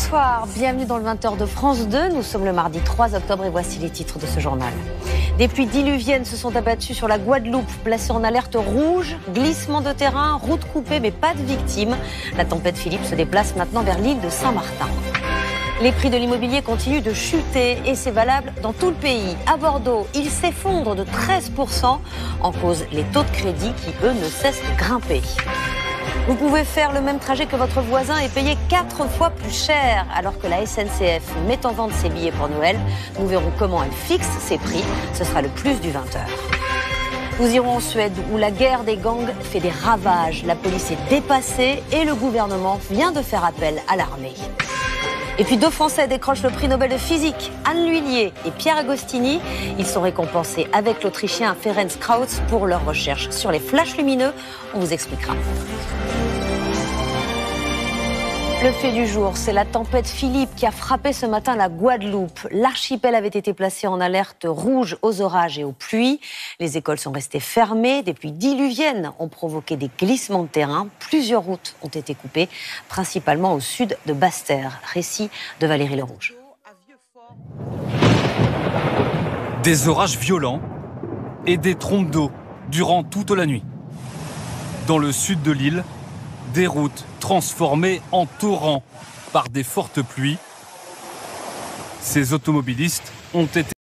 Bonsoir, bienvenue dans le 20h de France 2. Nous sommes le mardi 3 octobre et voici les titres de ce journal. Des pluies diluviennes se sont abattues sur la Guadeloupe, placée en alerte rouge, glissement de terrain, route coupée mais pas de victimes. La tempête Philippe se déplace maintenant vers l'île de Saint-Martin. Les prix de l'immobilier continuent de chuter et c'est valable dans tout le pays. À Bordeaux, ils s'effondrent de 13%, en cause les taux de crédit qui, eux, ne cessent de grimper. Vous pouvez faire le même trajet que votre voisin et payer 4 fois plus cher. Alors que la SNCF met en vente ses billets pour Noël, nous verrons comment elle fixe ses prix. Ce sera le plus du 20h. Nous irons en Suède où la guerre des gangs fait des ravages. La police est dépassée et le gouvernement vient de faire appel à l'armée. Et puis 2 Français décrochent le prix Nobel de physique, Anne Lhuillier et Pierre Agostini. Ils sont récompensés avec l'Autrichien Ferenc Krauss pour leur recherche sur les flashs lumineux. On vous expliquera. Le fait du jour, c'est la tempête Philippe qui a frappé ce matin la Guadeloupe. L'archipel avait été placé en alerte rouge aux orages et aux pluies. Les écoles sont restées fermées. Des pluies diluviennes ont provoqué des glissements de terrain. Plusieurs routes ont été coupées, principalement au sud de Basse-Terre. Récit de Valérie Lerouge. Des orages violents et des trompes d'eau durant toute la nuit. Dans le sud de l'île, des routes transformées en torrents par des fortes pluies. Ces automobilistes ont été